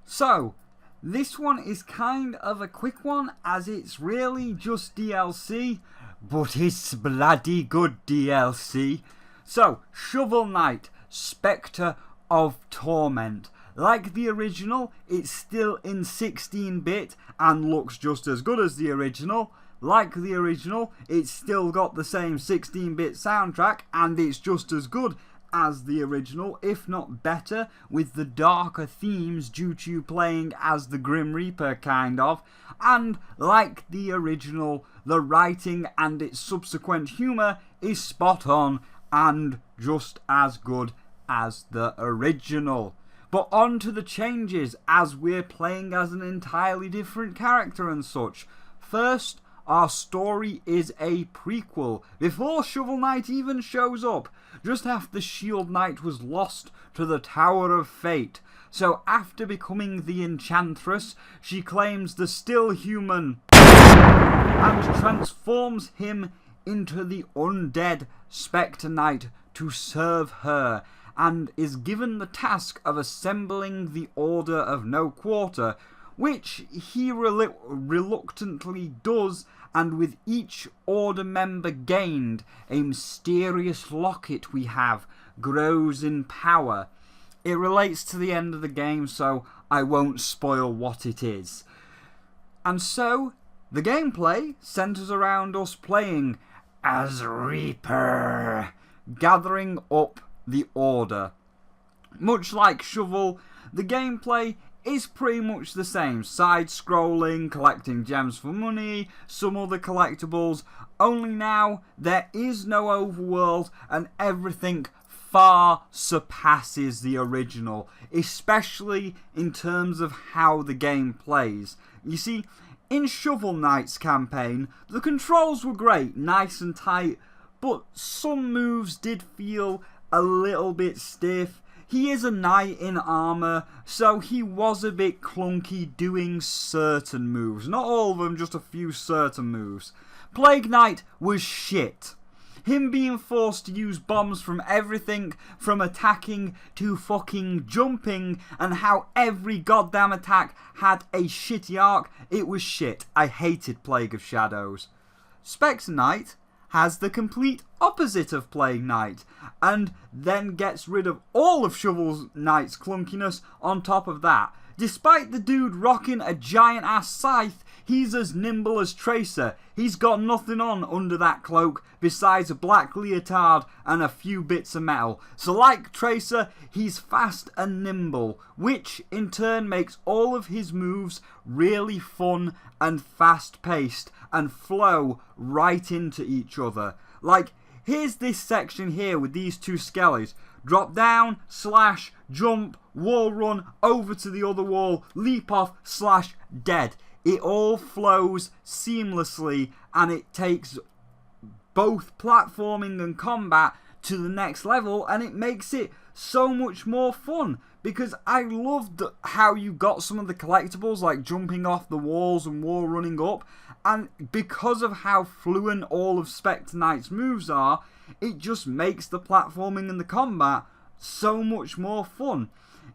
So, this one is kind of a quick one, as it's really just DLC, but it's bloody good DLC. So, Shovel Knight, Specter of Torment. Like the original, it's still in 16-bit and looks just as good as the original. Like the original, it's still got the same 16-bit soundtrack and it's just as good as the original, if not better, with the darker themes due to you playing as the Grim Reaper kind of. And like the original, the writing and its subsequent humour is spot on and just as good as the original. But on to the changes, as we're playing as an entirely different character and such. First, our story is a prequel, before Shovel Knight even shows up, just after Shield Knight was lost to the Tower of Fate. So after becoming the Enchantress, she claims the still human and transforms him into the undead Specter Knight to serve her, and is given the task of assembling the Order of No Quarter, which he reluctantly does, and with each Order member gained, a mysterious locket we have grows in power. It relates to the end of the game, so I won't spoil what it is. And so, the gameplay centres around us playing as Reaper, gathering up the Order. Much like Shovel, the gameplay is pretty much the same. Side-scrolling, collecting gems for money, some other collectibles. Only now, there is no overworld and everything far surpasses the original, especially in terms of how the game plays. You see, in Shovel Knight's campaign, the controls were great, nice and tight, but some moves did feel a little bit stiff. He is a knight in armour, so he was a bit clunky doing certain moves. Not all of them, just a few certain moves. Plague Knight was shit. Him being forced to use bombs from everything from attacking to fucking jumping, and how every goddamn attack had a shitty arc, it was shit. I hated Plague of Shadows. Specter Knight has the complete opposite of Plague Knight, and then gets rid of all of Shovel Knight's clunkiness on top of that. Despite the dude rocking a giant ass scythe, he's as nimble as Tracer. He's got nothing on under that cloak besides a black leotard and a few bits of metal. So like Tracer, he's fast and nimble, which in turn makes all of his moves really fun and fast paced and flow right into each other. Like, here's this section here with these two skellies. Drop down, slash, jump, wall run, over to the other wall, leap off, slash, dead. It all flows seamlessly, and it takes both platforming and combat to the next level, and it makes it so much more fun. Because I loved how you got some of the collectibles, like jumping off the walls and wall running up, and because of how fluent all of Specter Knight's moves are, it just makes the platforming and the combat so much more fun.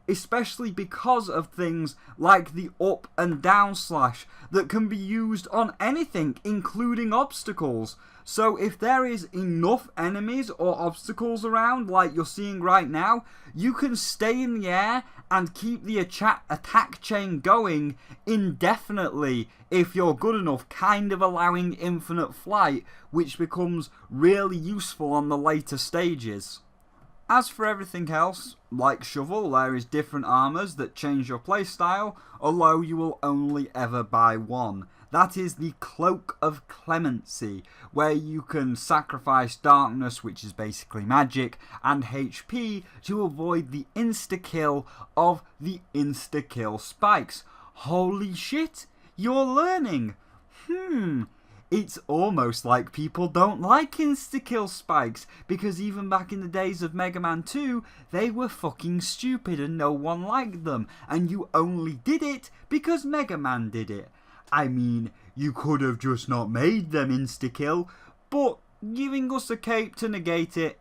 Especially because of things like the up and down slash that can be used on anything, including obstacles. So if there is enough enemies or obstacles around, like you're seeing right now, you can stay in the air and keep the attack chain going indefinitely if you're good enough, kind of allowing infinite flight, which becomes really useful on the later stages. As for everything else, like Shovel, there is different armours that change your playstyle, although you will only ever buy one. That is the Cloak of Clemency, where you can sacrifice darkness, which is basically magic, and HP to avoid the insta-kill of the insta-kill spikes. Holy shit, you're learning! It's almost like people don't like insta-kill spikes, because even back in the days of Mega Man 2, they were fucking stupid and no one liked them, and you only did it because Mega Man did it. I mean, you could have just not made them insta-kill, but giving us a cape to negate it,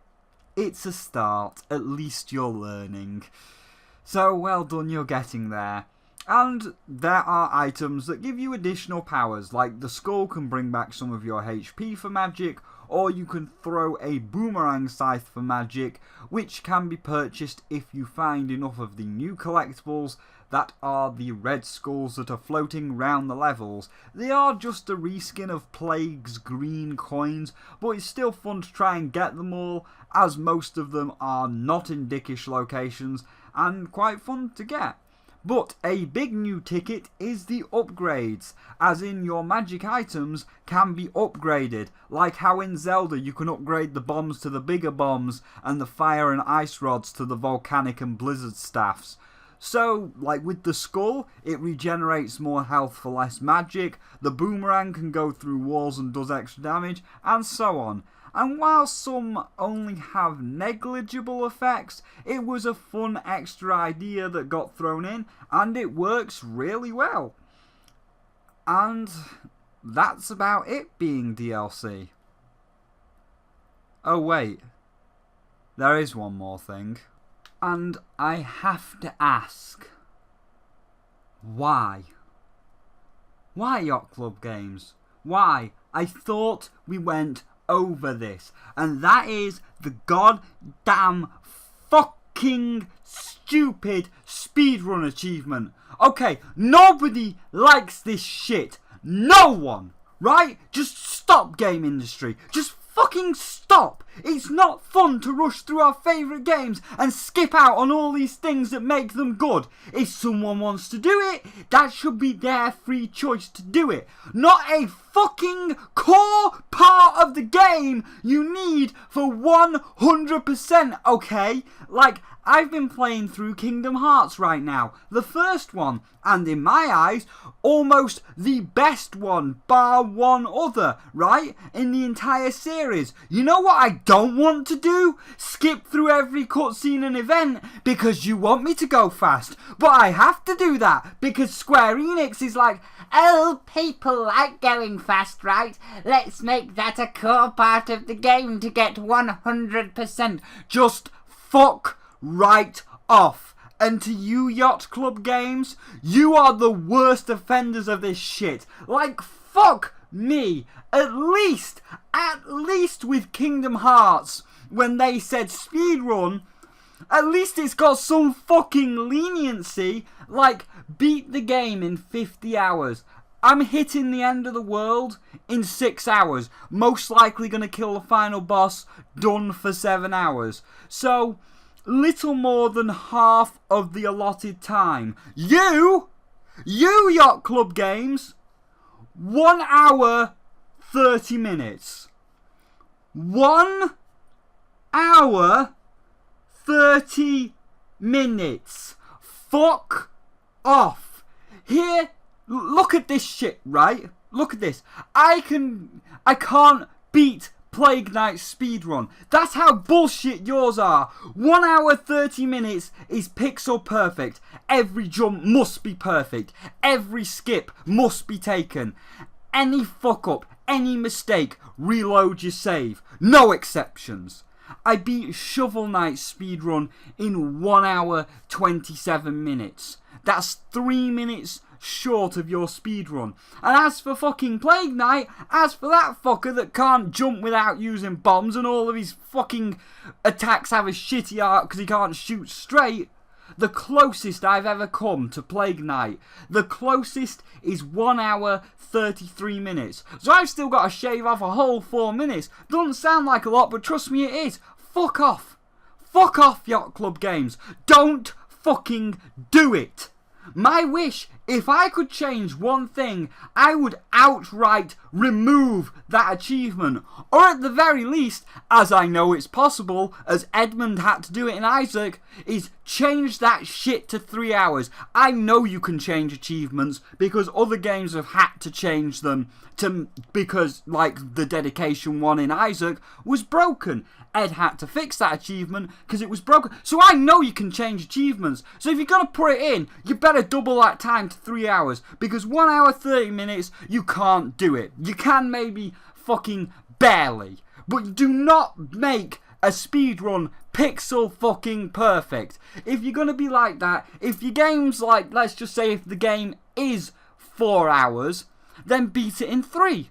it's a start. At least you're learning. So well done, you're getting there. And there are items that give you additional powers, like the skull can bring back some of your HP for magic, or you can throw a boomerang scythe for magic, which can be purchased if you find enough of the new collectibles that are the red skulls that are floating round the levels. They are just a reskin of Plague's green coins, but it's still fun to try and get them all, as most of them are not in dickish locations and quite fun to get. But a big new ticket is the upgrades, as in your magic items can be upgraded, like how in Zelda you can upgrade the bombs to the bigger bombs and the fire and ice rods to the volcanic and blizzard staffs. So, like with the skull, it regenerates more health for less magic, the boomerang can go through walls and does extra damage, and so on. And while some only have negligible effects, it was a fun extra idea that got thrown in, and it works really well. And that's about it being DLC. Oh wait, there is one more thing. And I have to ask, why? Why Yacht Club Games? Why? I thought we went over this, and that is the goddamn fucking stupid speedrun achievement. Okay, nobody likes this shit. No one, right? Just stop, game industry. Just fucking stop. It's not fun to rush through our favourite games and skip out on all these things that make them good. If someone wants to do it, that should be their free choice to do it. Not a fucking core part of the game you need for 100%, okay? Like, I've been playing through Kingdom Hearts right now, the first one, and in my eyes, almost the best one, bar one other, right, in the entire series. You know what I don't want to do? Skip through every cutscene and event, because you want me to go fast, but I have to do that, because Square Enix is like, oh, people like going fast, right? Let's make that a core part of the game to get 100%. Just fuck right off. And to you Yacht Club Games, you are the worst offenders of this shit. Like, fuck me. At least with Kingdom Hearts, when they said speedrun, at least it's got some fucking leniency. Like, beat the game in 50 hours. I'm hitting the end of the world in 6 hours. Most likely going to kill the final boss, done for 7 hours. So, little more than half of the allotted time. You Yacht Club Games, 1 hour, 30 minutes. 1 hour, 30 minutes. Fuck off. Here, look at this shit, right? Look at this. I can't beat Plague Knight speedrun. That's how bullshit yours are. 1 hour 30 minutes is pixel perfect. Every jump must be perfect. Every skip must be taken. Any fuck up, any mistake, reload your save. No exceptions. I beat Shovel Knight speedrun in 1 hour 27 minutes. That's 3 minutes short of your speedrun. And as for fucking Plague Knight, as for that fucker that can't jump without using bombs and all of his fucking attacks have a shitty art because he can't shoot straight, the closest I've ever come to Plague Knight, the closest is 1 hour 33 minutes. So I've still got to shave off a whole 4 minutes. Doesn't sound like a lot, but trust me it is. Fuck off. Fuck off, Yacht Club Games. Don't fucking do it. My wish, if I could change one thing, I would outright remove that achievement. Or at the very least, as I know it's possible, as Edmund had to do it in Isaac, is change that shit to 3 hours. I know you can change achievements because other games have had to change them because, like, the dedication one in Isaac was broken. Ed had to fix that achievement because it was broken. So I know you can change achievements. So if you're going to put it in, you better double that time to 3 hours. Because 1 hour 30 minutes, you can't do it. You can maybe fucking barely. But do not make a speedrun pixel fucking perfect. If you're gonna be like that, if your game's like, let's just say if the game is 4 hours, then beat it in 3.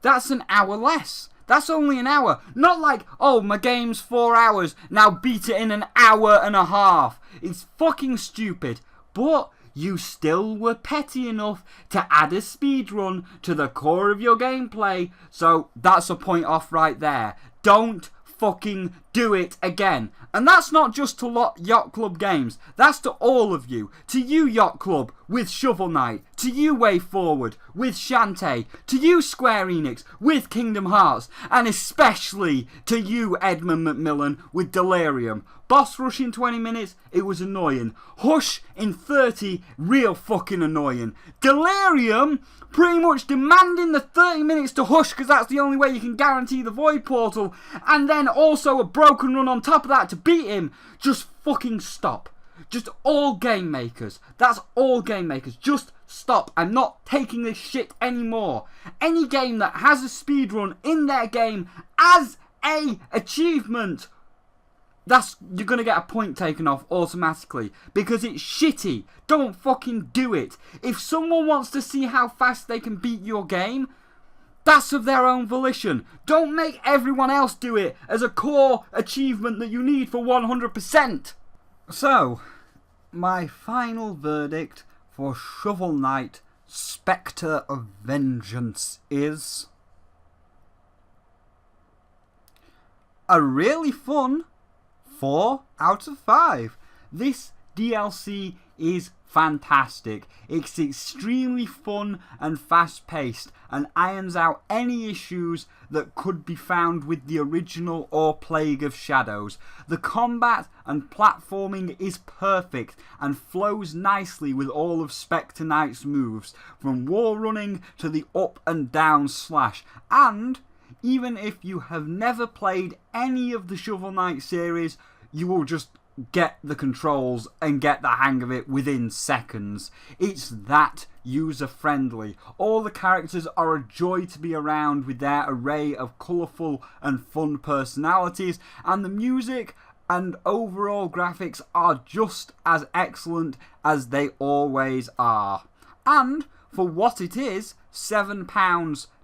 That's an hour less. That's only an hour. Not like, oh, my game's 4 hours, now beat it in an hour and a half. It's fucking stupid. But you still were petty enough to add a speedrun to the core of your gameplay, so that's a point off right there. Don't fucking do it again. And that's not just to Yacht Club Games, that's to all of you. To you, Yacht Club, with Shovel Knight. To you, Way Forward, with Shantae. To you, Square Enix, with Kingdom Hearts. And especially to you, Edmund McMillan, with Delirium. Boss rush in 20 minutes, it was annoying. Hush in 30, real fucking annoying. Delirium, pretty much demanding the 30 minutes to hush because that's the only way you can guarantee the void portal. And then also a broken run on top of that to beat him. Just fucking stop. Just all game makers. That's all game makers. Just stop. I'm not taking this shit anymore. Any game that has a speedrun in their game as a achievement, you're going to get a point taken off automatically because it's shitty. Don't fucking do it. If someone wants to see how fast they can beat your game, that's of their own volition. Don't make everyone else do it as a core achievement that you need for 100%. So, my final verdict for Shovel Knight Specter of Vengeance is a really fun 4 out of 5. This DLC is fantastic. It's extremely fun and fast paced and irons out any issues that could be found with the original or Plague of Shadows. The combat and platforming is perfect and flows nicely with all of Specter Knight's moves, from wall running to the up and down slash. And even if you have never played any of the Shovel Knight series, you will just get the controls and get the hang of it within seconds. It's that user friendly. All the characters are a joy to be around with their array of colourful and fun personalities, and the music and overall graphics are just as excellent as they always are. And for what it is, £7,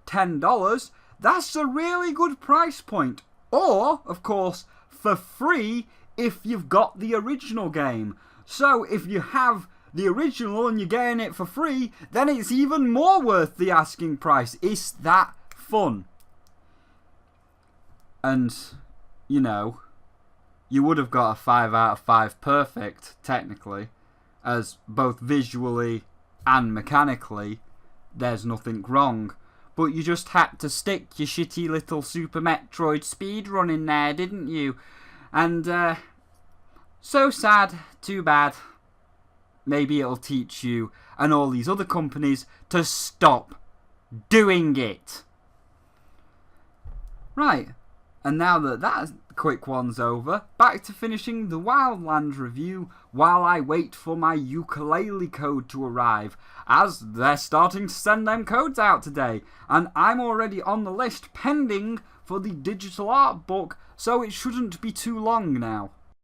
$10, that's a really good price point. Or, of course, for free if you've got the original game. So if you have the original and you're getting it for free, then it's even more worth the asking price. It's that fun. And, you know, you would have got a 5 out of 5 perfect, technically, as both visually and mechanically, there's nothing wrong. But you just had to stick your shitty little Super Metroid speedrun in there, didn't you? And, so sad, too bad. Maybe it'll teach you and all these other companies to stop doing it. Right, and now that quick one's over, back to finishing the Wildlands review while I wait for my ukulele code to arrive, as they're starting to send them codes out today, and I'm already on the list pending for the digital art book, so it shouldn't be too long now.